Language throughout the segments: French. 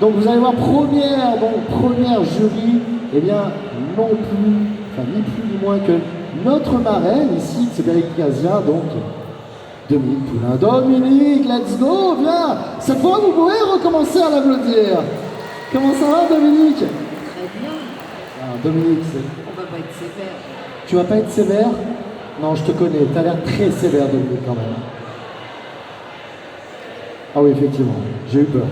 Donc vous allez voir, première jury, eh bien, non plus, enfin ni plus ni moins que notre marraine ici, c'est Bérénice Casia, donc Dominique Poulain. Dominique, let's go, viens. Cette fois, vous pouvez recommencer à l'applaudir. Comment ça va, Dominique? Très bien. Ah, Dominique, On va pas être sévère. tu vas pas être sévère? Non, je te connais, tu as l'air très sévère, Dominique, quand même. Ah oui, effectivement, j'ai eu peur.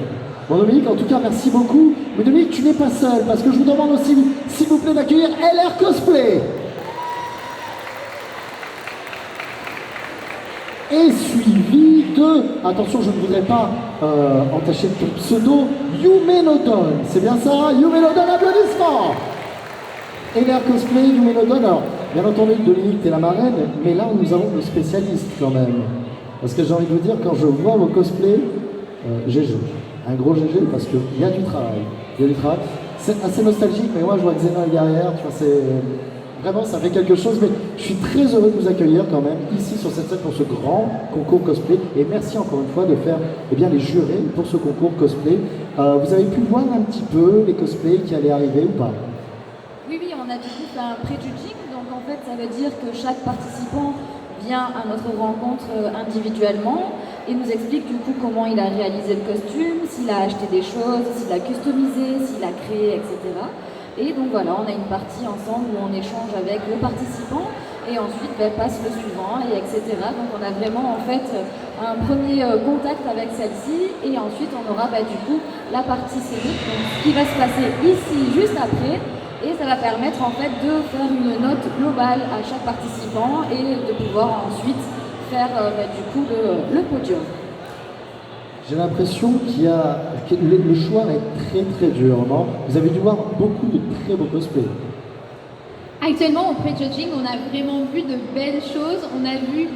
Bon, Dominique, en tout cas, merci beaucoup. Mais Dominique, tu n'es pas seul, parce que je vous demande aussi, s'il vous plaît, d'accueillir LR Cosplay. Et suivi de, attention, je ne voudrais pas entacher ton pseudo, Yumenodon. C'est bien ça? Yumenodon, applaudissements. LR Cosplay, Yumenodon. Alors, bien entendu, Dominique, t'es la marraine, mais là, nous avons le spécialiste quand même. Parce que j'ai envie de vous dire, quand je vois vos cosplays, GG. Un gros GG parce qu'il y a du travail. Il y a du travail. C'est assez nostalgique, mais moi, je vois Xena derrière, tu vois, c'est... Vraiment, ça fait quelque chose, mais je suis très heureux de vous accueillir quand même ici sur cette scène pour ce grand concours cosplay. Et merci encore une fois de faire les jurés pour ce concours cosplay. Vous avez pu voir un petit peu les cosplays qui allaient arriver ou pas? Oui, on a du coup fait un pré-judging, donc en fait ça veut dire que chaque participant vient à notre rencontre individuellement et nous explique du coup comment il a réalisé le costume, s'il a acheté des choses, s'il a customisé, s'il a créé, etc. Et donc voilà, on a une partie ensemble où on échange avec le participant et ensuite passe le suivant et etc. Donc on a vraiment en fait un premier contact avec celle-ci et ensuite on aura du coup la partie scénique, donc ce qui va se passer ici juste après. Et ça va permettre en fait de faire une note globale à chaque participant et de pouvoir ensuite faire du coup le podium. J'ai l'impression que le choix est très très dur, non? Vous avez dû voir beaucoup de très beaux cosplays. Actuellement, au pré-judging, on a vraiment vu de belles choses. On a vu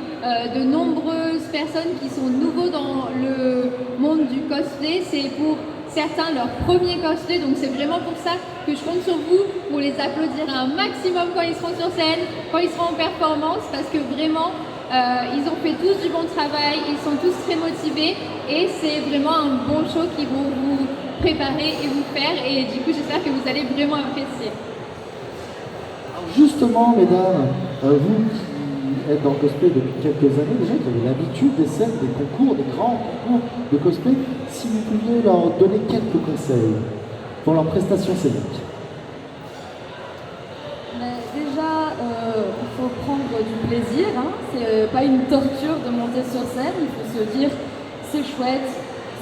de nombreuses personnes qui sont nouveaux dans le monde du cosplay. C'est pour certains leur premier cosplay, donc c'est vraiment pour ça que je compte sur vous pour les applaudir un maximum quand ils seront sur scène, quand ils seront en performance, parce que vraiment, ils ont fait tous du bon travail, ils sont tous très motivés et c'est vraiment un bon show qu'ils vont vous préparer et vous faire et du coup j'espère que vous allez vraiment apprécier. Justement, mesdames, vous qui êtes dans le cosplay depuis quelques années, déjà qui avez l'habitude des scènes, des concours, des grands concours de cosplay, si vous pouviez leur donner quelques conseils pour leur prestation scénique. Déjà, il faut prendre du plaisir, hein. C'est pas une torture de monter sur scène, il faut se dire c'est chouette,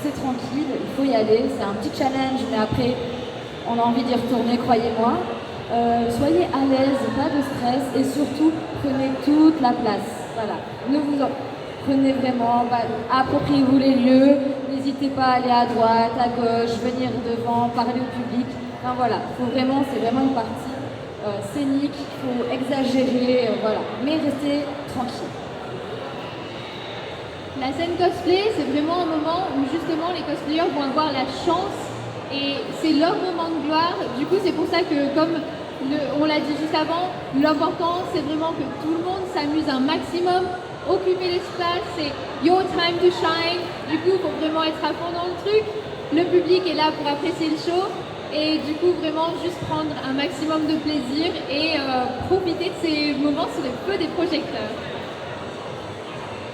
c'est tranquille, il faut y aller, c'est un petit challenge, mais après on a envie d'y retourner, croyez-moi. Soyez à l'aise, pas de stress et surtout prenez toute la place. Voilà, prenez vraiment, appropriez-vous les lieux, n'hésitez pas à aller à droite, à gauche, venir devant, parler au public. Enfin voilà, c'est vraiment une partie scénique, il faut exagérer, voilà, mais restez tranquille. La scène cosplay, c'est vraiment un moment où justement les cosplayers vont avoir la chance et c'est leur moment de gloire. Du coup, c'est pour ça que, comme on l'a dit juste avant, l'important c'est vraiment que tout le monde s'amuse un maximum, occuper l'espace, c'est your time to shine. Du coup, il faut vraiment être à fond dans le truc. Le public est là pour apprécier le show. Et du coup, vraiment, juste prendre un maximum de plaisir et profiter de ces moments sous le feu des projecteurs.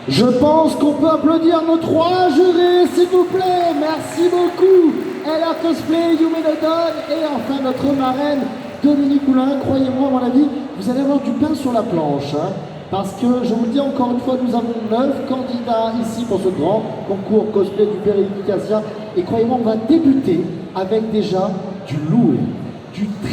Je pense qu'on peut applaudir nos 3 jurés, s'il vous plaît. Merci beaucoup. LR Cosplay, Yumenodon et enfin notre marraine, Dominique Poulain. Croyez-moi, à mon avis, vous allez avoir du pain sur la planche. Hein, parce que, je vous le dis encore une fois, nous avons 9 candidats ici pour ce grand concours cosplay du Bérénice Casia. Et croyez-moi, on va débuter avec déjà du lourd, du très